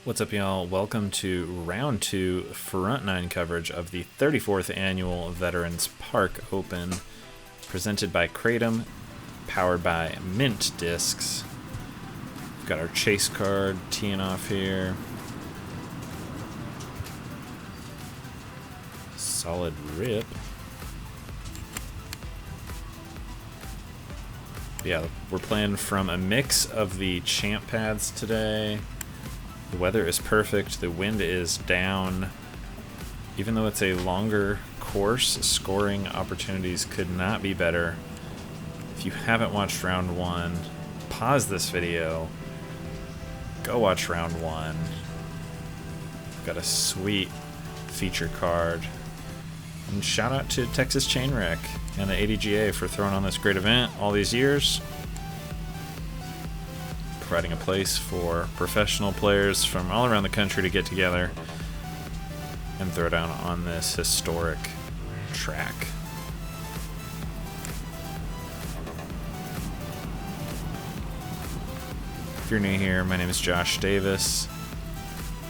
What's up, y'all? Welcome to round 2 front 9 coverage of the 34th annual Veterans Park Open, presented by Kratom, powered by Mint Discs. We've got our chase card teeing off here. Solid rip. Yeah, we're playing from a mix of the champ pads today. The weather is perfect, the wind is down. Even though it's a longer course, scoring opportunities could not be better. If you haven't watched round 1, pause this video, go watch round 1. We've got a sweet feature card. And shout out to Texas Chainwreck and the ADGA for throwing on this great event all these years, providing a place for professional players from all around the country to get together and throw down on this historic track. If you're new here, my name is Josh Davis.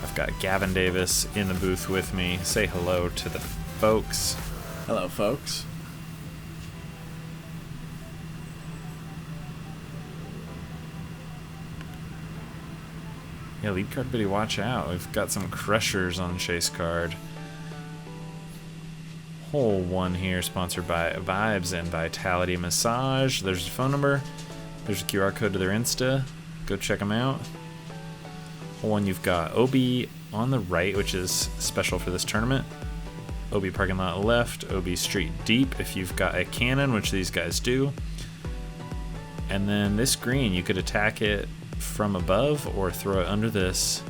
I've got Gavin Davis in the booth with me. Say hello to the folks. Hello, folks. Yeah, lead card biddy, watch out. We've got some crushers on chase card. Hole 1 here, sponsored by Vibes and Vitality Massage. There's a phone number. There's a QR code to their Insta. Go check them out. Hole 1, you've got OB on the right, which is special for this tournament. OB parking lot left, OB street deep if you've got a cannon, which these guys do. And then this green, you could attack it from above or throw it under this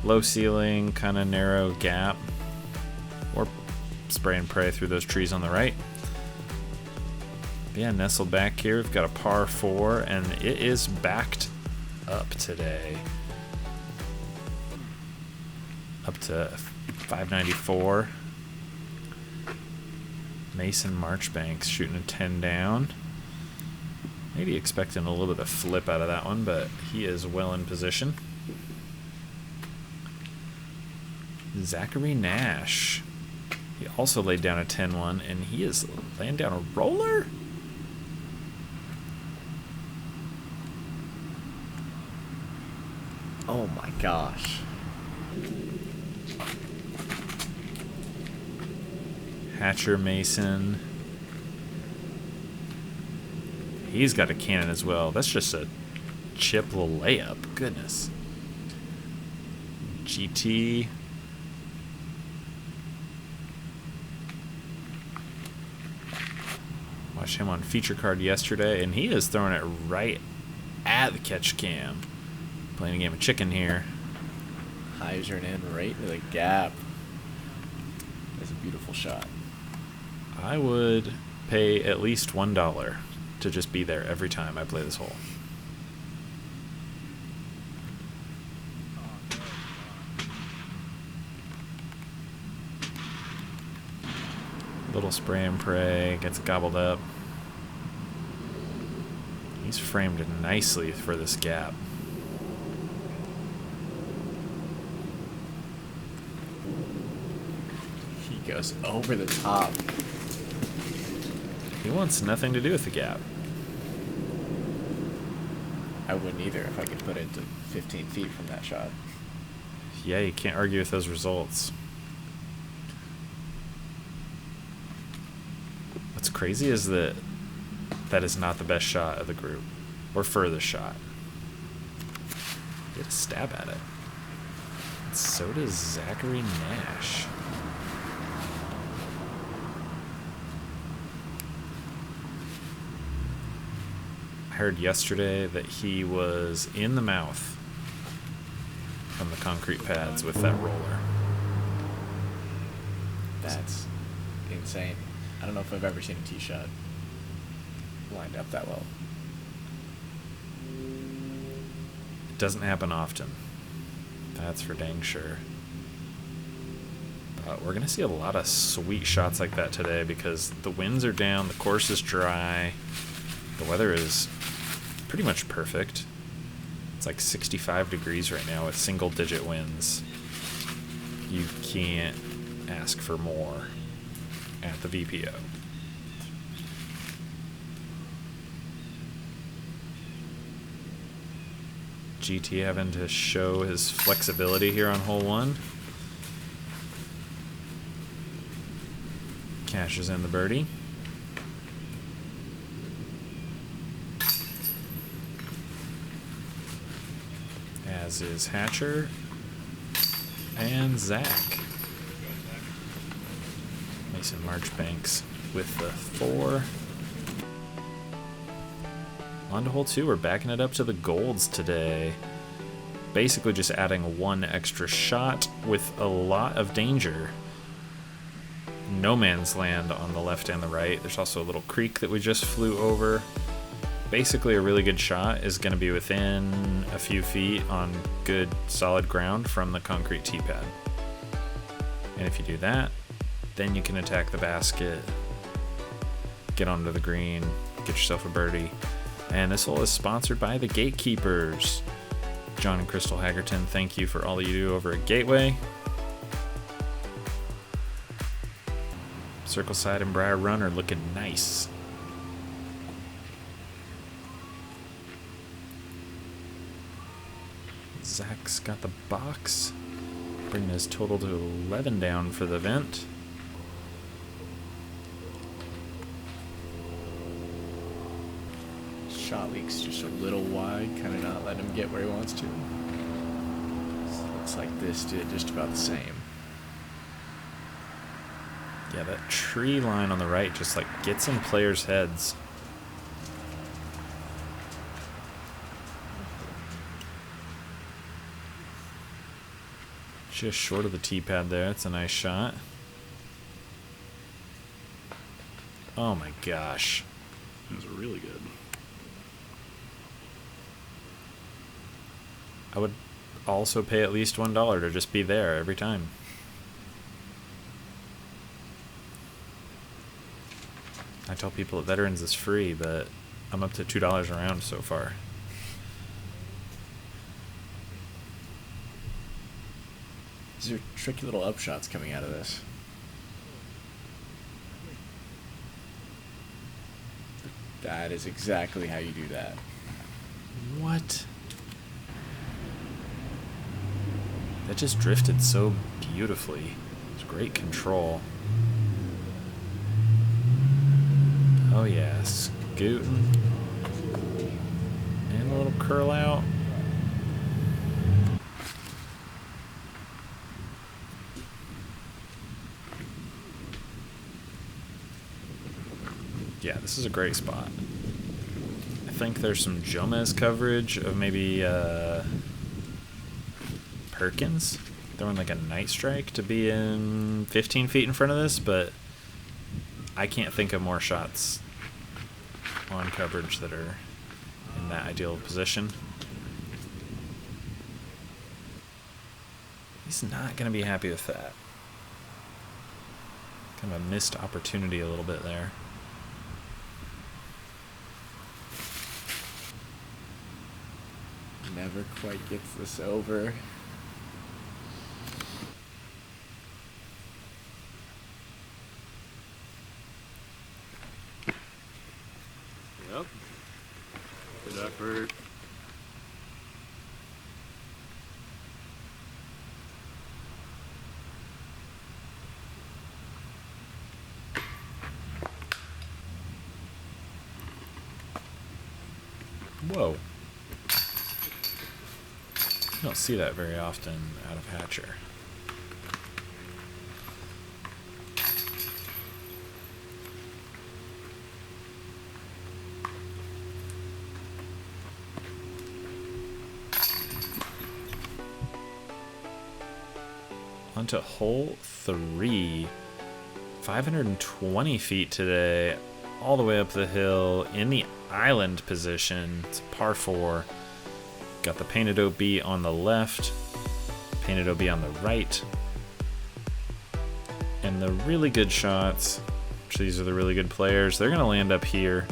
low ceiling, kind of narrow gap, or spray and pray through those trees on the right. But yeah, nestled back here, we've got a par 4, and it is backed up today. Up to 594. Mason Marchbanks shooting a 10 down. Maybe expecting a little bit of flip out of that one, but he is well in position. Zachary Nash. He also laid down a 10-1, and he is laying down a roller? Oh my gosh. Hatcher Mason. He's got a cannon as well. That's just a chip little layup. Goodness. GT. Watched him on feature card yesterday, and he is throwing it right at the catch cam. Playing a game of chicken here. Hyzering in right into the gap. That's a beautiful shot. I would pay at least $1 to just be there every time I play this hole. Little spray and pray, gets gobbled up. He's framed nicely for this gap. He goes over the top. He wants nothing to do with the gap. I wouldn't either if I could put it to 15 feet from that shot. Yeah, you can't argue with those results. What's crazy is that that is not the best shot of the group, or furthest shot. Get a stab at it. And so does Zachary Nash. I heard yesterday that he was in the mouth from the concrete pads with that roller. That's insane. I don't know if I've ever seen a tee shot lined up that well. It doesn't happen often. That's for dang sure. But we're going to see a lot of sweet shots like that today because the winds are down, the course is dry, the weather is pretty much perfect. It's like 65 degrees right now with single-digit winds. You can't ask for more at the VPO. GT having to show his flexibility here on hole 1. Cashes in the birdie. As is Hatcher and Zach. Mason Marchbanks with the 4. On to hole 2, we're backing it up to the golds today. Basically just adding 1 extra shot with a lot of danger. No man's land on the left and the right. There's also a little creek that we just flew over. Basically a really good shot is going to be within a few feet on good solid ground from the concrete tee pad. And if you do that, then you can attack the basket, get onto the green, get yourself a birdie. And this hole is sponsored by the Gatekeepers. John and Crystal Haggerton, thank you for all you do over at Gateway. Circle Side and Briar Run are looking nice. Zach's got the box, bringing his total to 11 down for the event. Shot leak's just a little wide, kind of not letting him get where he wants to. Looks like this did just about the same. Yeah, that tree line on the right just like gets in players' heads. Just short of the tee pad there. That's a nice shot. Oh my gosh. That was really good. I would also pay at least $1 to just be there every time. I tell people at Veterans it's free, but I'm up to $2 a round so far. These are tricky little upshots coming out of this. That is exactly how you do that. What? That just drifted so beautifully. It's great control. Oh yeah, scooting. And a little curl out. Yeah, this is a great spot. I think there's some Jomez coverage of maybe Perkins throwing like a night strike to be in 15 feet in front of this, but I can't think of more shots on coverage that are in that ideal position. He's not going to be happy with that. Kind of a missed opportunity a little bit there. Never quite gets this over. Yep. Good effort. Whoa. You don't see that very often out of Hatcher. Onto hole 3. 520 feet today, all the way up the hill in the island position. It's a par 4. Got the painted OB on the left, painted OB on the right. And the really good shots, which these are the really good players, they're going to land up here.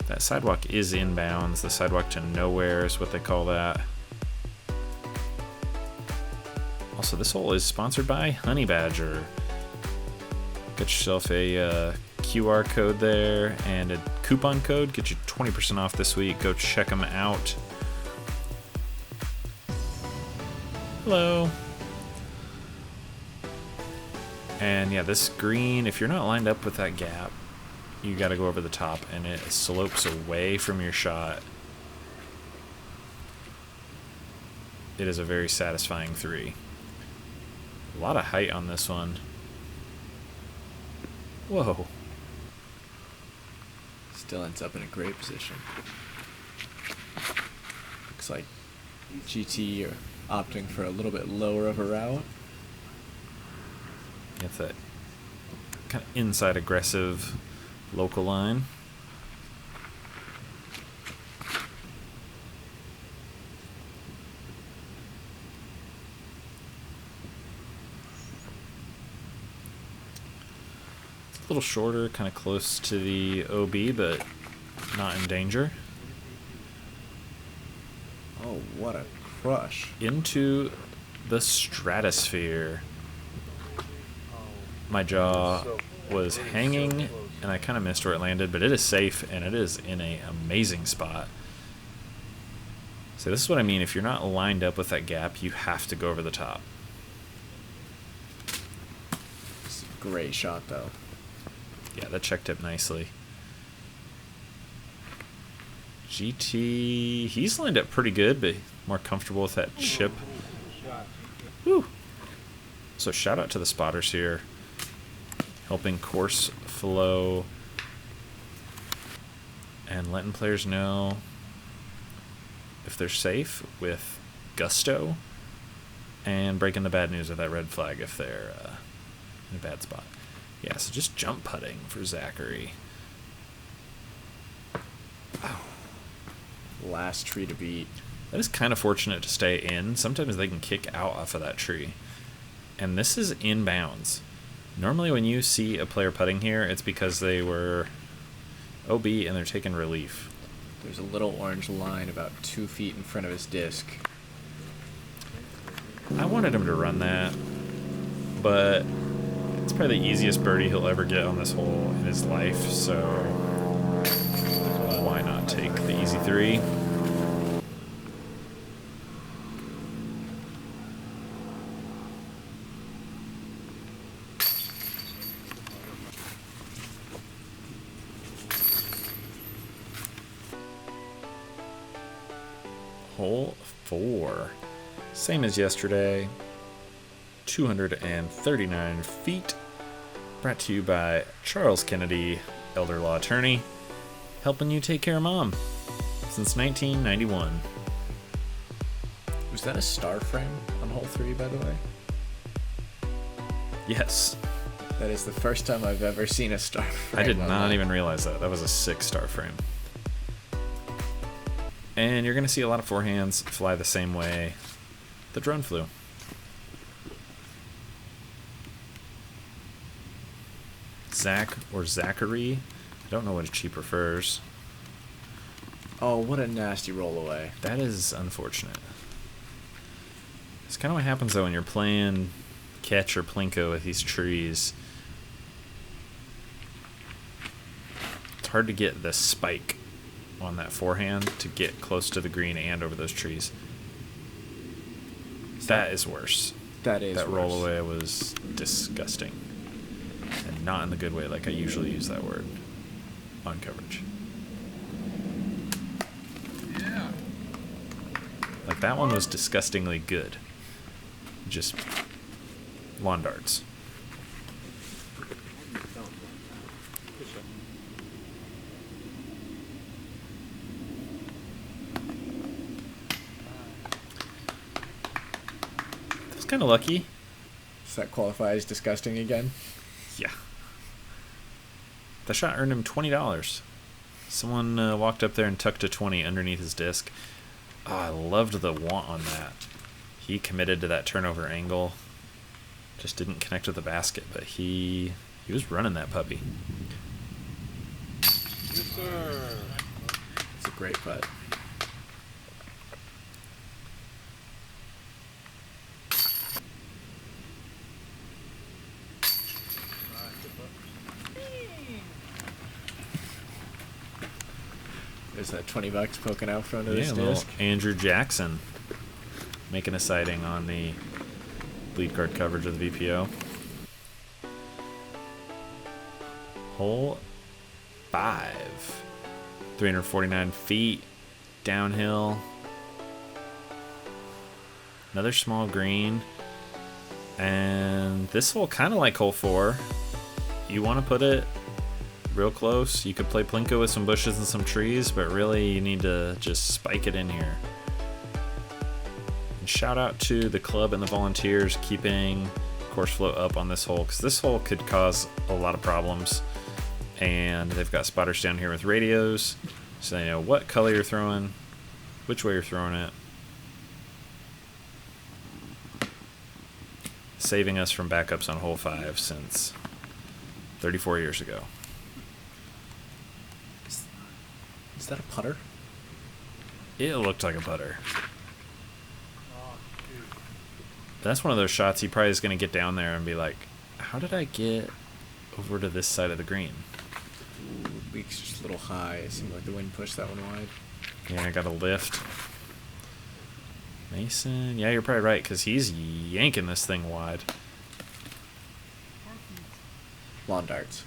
That sidewalk is inbounds. The sidewalk to nowhere is what they call that. Also, this hole is sponsored by Honey Badger. Get yourself a QR code there and a coupon code. Get you 20% off this week. Go check them out. Hello. And yeah, this green, if you're not lined up with that gap, you got to go over the top, and it slopes away from your shot. It is a very satisfying 3. A lot of height on this one. Whoa. Still ends up in a great position. Looks like GT are opting for a little bit lower of a route. It's that kind of inside aggressive local line. It's a little shorter, kind of close to the OB, but not in danger. Oh, what a crush. Into the stratosphere. My jaw was hanging, and I kind of missed where it landed, but it is safe, and it is in an amazing spot. So this is what I mean. If you're not lined up with that gap, you have to go over the top. It's a great shot, though. Yeah, that checked up nicely. GT, he's lined up pretty good, but more comfortable with that chip. Woo! So shout out to the spotters here, helping course flow and letting players know if they're safe with gusto, and breaking the bad news of that red flag if they're in a bad spot. Yeah, so just jump putting for Zachary. Wow. Last tree to beat. That is kind of fortunate to stay in. Sometimes they can kick out off of that tree. And this is inbounds. Normally when you see a player putting here, it's because they were OB and they're taking relief. There's a little orange line about 2 feet in front of his disc. I wanted him to run that, but it's probably the easiest birdie he'll ever get on this hole in his life, so why not take the easy 3? Hole 4. Same as yesterday. 239 feet. Brought to you by Charles Kennedy, elder law attorney, helping you take care of mom since 1991. Was that a star frame on hole 3, by the way? Yes. That is the first time I've ever seen a star frame. I did on not that. even realize that. That was a 6-star frame. And you're going to see a lot of forehands fly the same way the drone flew. Zach or Zachary. I don't know which he prefers. Oh, what a nasty roll away. That is unfortunate. It's kind of what happens though when you're playing catch or plinko with these trees. It's hard to get the spike on that forehand to get close to the green and over those trees. That is worse. That is That worse. roll away was disgusting. And not in the good way like I usually use that word on coverage. Yeah. Like that one was disgustingly good. Just lawn darts. That was kind of lucky. Does that qualify as disgusting again? Yeah. The shot earned him $20. Someone walked up there and tucked a 20 underneath his disc. Oh, I loved the want on that. He committed to that turnover angle. Just didn't connect with the basket, but he was running that puppy. Yes, sir. It's a great putt. There's that $20 poking out front of this little disc. Andrew Jackson making a sighting on the lead card coverage of the VPO. Hole 5. 349 feet downhill. Another small green. And this hole, kind of like hole 4, you want to put it real close. You could play Plinko with some bushes and some trees, but really you need to just spike it in here. And shout out to the club and the volunteers keeping course flow up on this hole, because this hole could cause a lot of problems. And they've got spotters down here with radios, so they know what color you're throwing, which way you're throwing it. Saving us from backups on hole 5 since 34 years ago. Is that a putter? It looked like a putter. That's one of those shots he probably is going to get down there and be like, how did I get over to this side of the green? Ooh, leak's just a little high. It seemed like the wind pushed that one wide. Yeah, I got a lift. Mason, yeah, you're probably right, because he's yanking this thing wide. Lawn darts.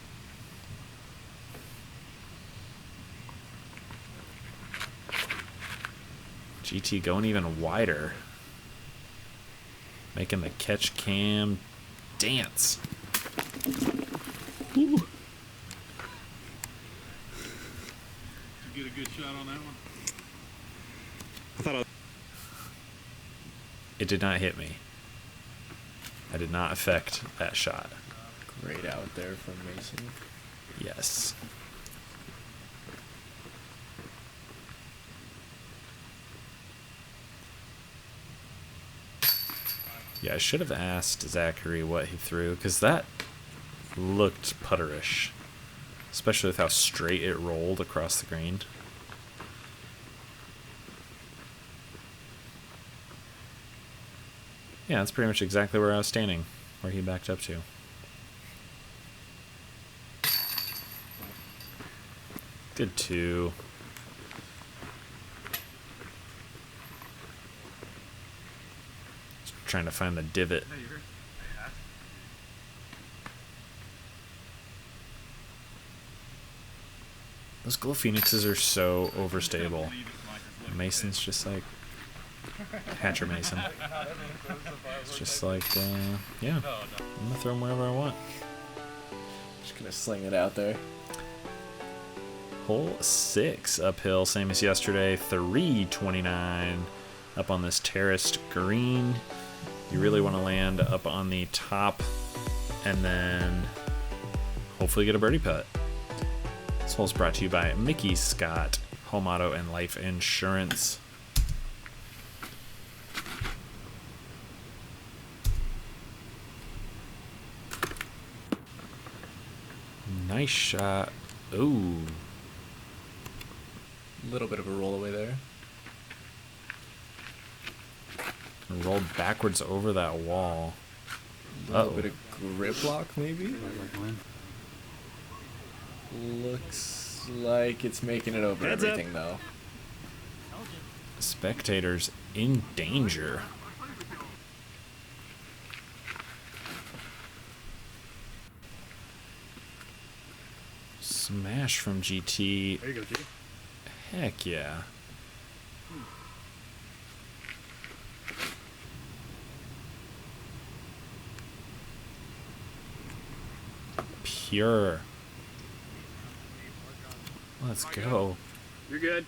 GT going even wider. Making the catch cam dance. Ooh. Did you get a good shot on that one? I thought It did not hit me. I did not affect that shot. Great out there from Mason. Yes. Yeah, I should have asked Zachary what he threw, because that looked putterish. Especially with how straight it rolled across the green. Yeah, that's pretty much exactly where I was standing, where he backed up to. Good 2. Just trying to find the divot. Those glow phoenixes are so overstable. Mason's just like Hatcher Mason. It's just like, yeah, I'm gonna throw them wherever I want. Just gonna sling it out there. Hole 6 uphill, same as yesterday. 329 up on this terraced green. You really want to land up on the top and then hopefully get a birdie putt. This hole's brought to you by Mickey Scott, Home Auto and Life Insurance. Nice shot. Ooh. A little bit of a roll away there. Rolled backwards over that wall. A little bit of grip lock, maybe? Looks like it's making it over Heads up. everything, though. Spectators in danger. Smash from GT. There you go, G. Heck yeah. Pure. Let's go. You're good.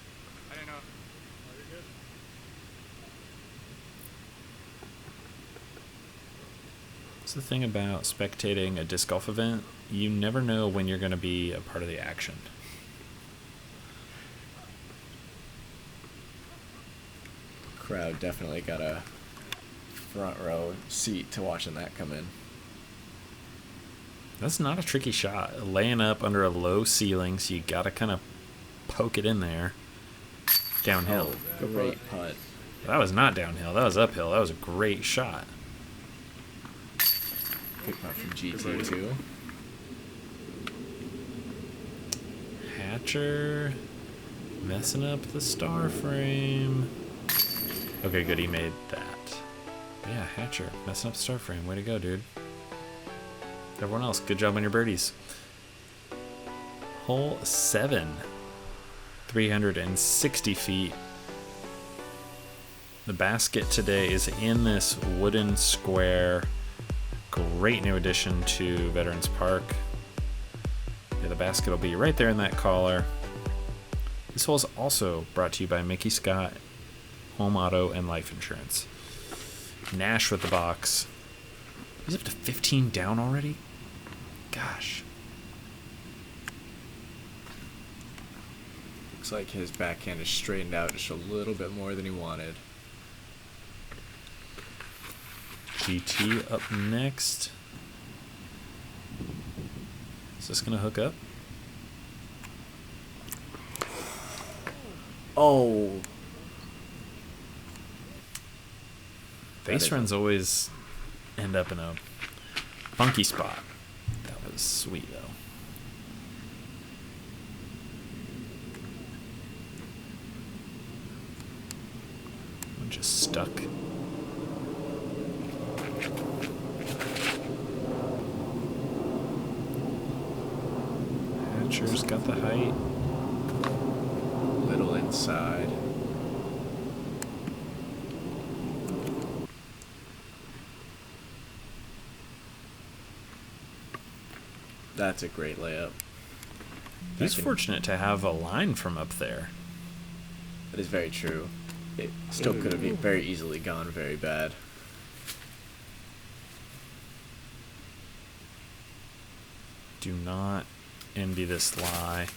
That's the thing about spectating a disc golf event. You never know when you're going to be a part of the action. Crowd definitely got a front row seat to watching that come in. That's not a tricky shot. Laying up under a low ceiling, so you got to kind of poke it in there. downhill. Great putt. That was not downhill. That was uphill. That was a great shot. Good putt from GT too. Hatcher messing up the star frame. Okay, good. He made that. But yeah, Hatcher messing up the star frame. Way to go, dude. Everyone else, good job on your birdies. Hole 7. 360 feet. The basket today is in this wooden square. Great new addition to Veterans Park. Yeah, the basket will be right there in that collar. This hole is also brought to you by Mickey Scott, Home Auto, and Life Insurance. Nash with the box. He's up to 15 down already? Gosh. Looks like his backhand is straightened out just a little bit more than he wanted. GT up next. Is this going to hook up? Oh. Base runs always end up in a funky spot. That was sweet, though. I'm just stuck. Hatcher's got the height. Little inside. That's a great layup. He's fortunate to have a line from up there. That is very true. It still could have very easily gone very bad. Do not envy this lie.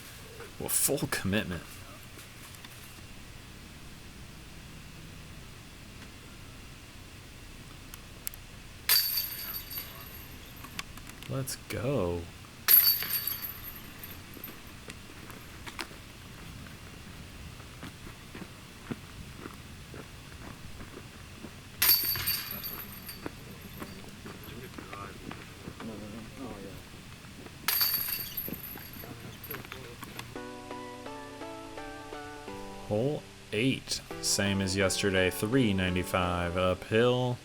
Well, full commitment. Let's go. Hole 8, same as yesterday, 395 uphill.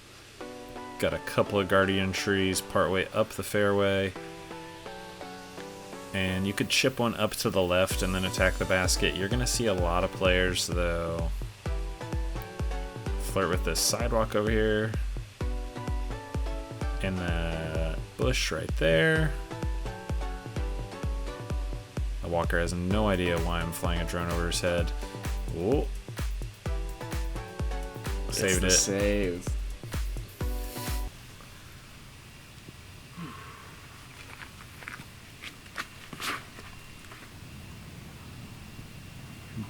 Got a couple of guardian trees partway up the fairway. And you could chip one up to the left and then attack the basket. You're going to see a lot of players, though, flirt with this sidewalk over here. And the bush right there. The walker has no idea why I'm flying a drone over his head. Whoa. Saved it. Save.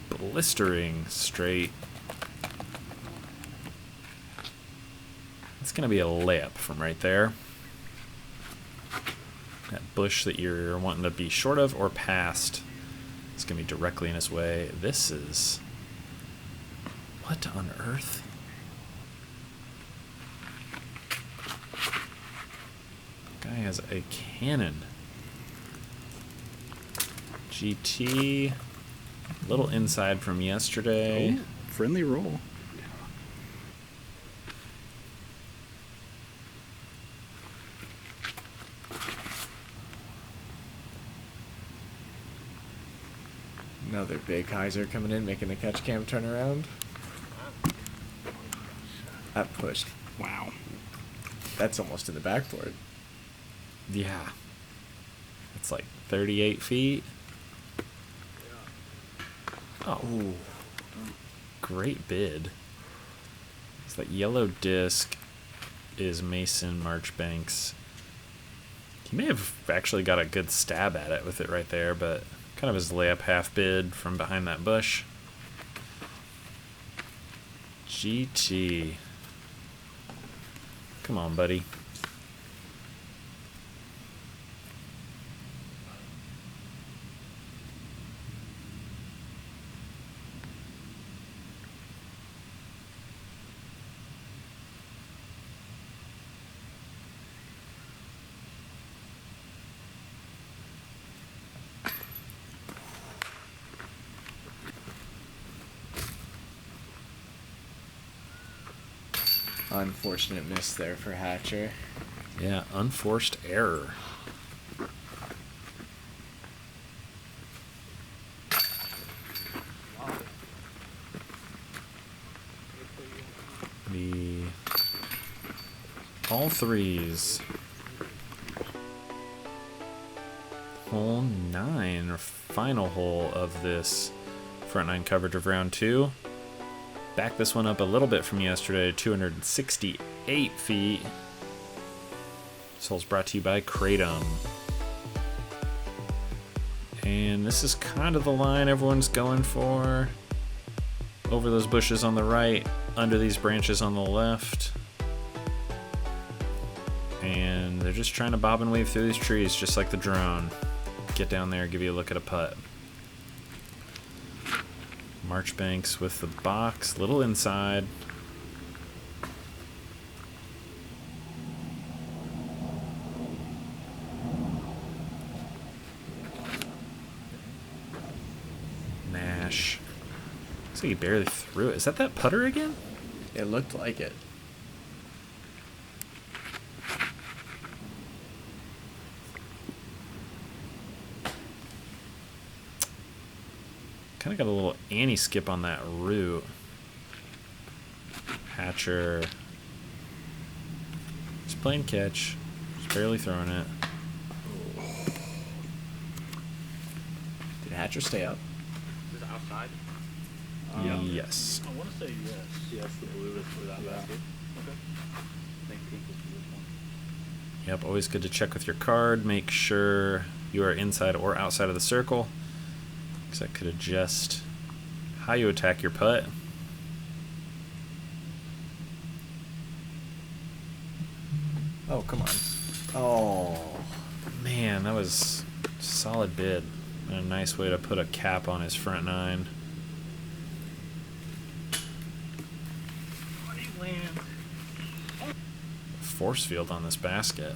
Blistering straight. It's going to be a layup from right there. That bush that you're wanting to be short of or past is going to be directly in his way. This is... what on earth? Guy has a cannon. GT. Little inside from yesterday. Oh, friendly roll. Another big hyzer coming in, making the catch cam turn around. That pushed. Wow. That's almost in the backboard. Yeah. It's like 38 feet. Oh. Ooh. Great bid. It's that yellow disc is Mason Marchbanks. He may have actually got a good stab at it with it right there, but kind of his layup half bid from behind that bush. GT. Come on, buddy. Unfortunate miss there for Hatcher. Yeah, unforced error. The all threes. Hole 9, or final hole of this front 9 coverage of round 2. Back this one up a little bit from yesterday, 268 feet. This hole's brought to you by Kratom. And this is kind of the line everyone's going for. Over those bushes on the right, under these branches on the left. And they're just trying to bob and weave through these trees just like the drone. Get down there, give you a look at a putt. Marchbanks with the box, little inside. Nash. Looks like he barely threw it. Is that putter again? It looked like it. Kind of got a little anti-skip on that root. Hatcher. Just playing catch. Just barely throwing it. Did Hatcher stay up? Is it outside? Yes. I want to say yes. Yes, the blue is for that basket. Okay. I think pink is for this one. Yep, always good to check with your card. Make sure you are inside or outside of the circle, because that could adjust how you attack your putt. Oh, come on. Oh. Man, that was a solid bid. And a nice way to put a cap on his front 9. Force field on this basket.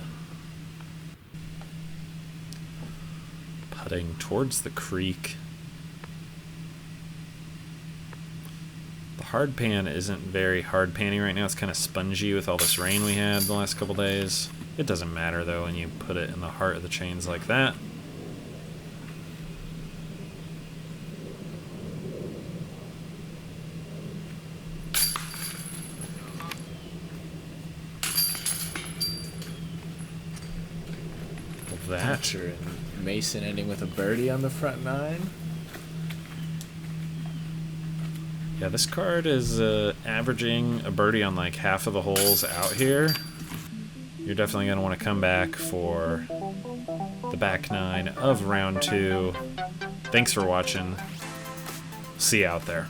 Putting towards the creek. The hard pan isn't very hard panning right now. It's kind of spongy with all this rain we had the last couple days. It doesn't matter though when you put it in the heart of the chains like that. Hatcher and Mason ending with a birdie on the front 9. Yeah, this card is averaging a birdie on like half of the holes out here. You're definitely going to want to come back for the back 9 of round 2. Thanks for watching. See you out there.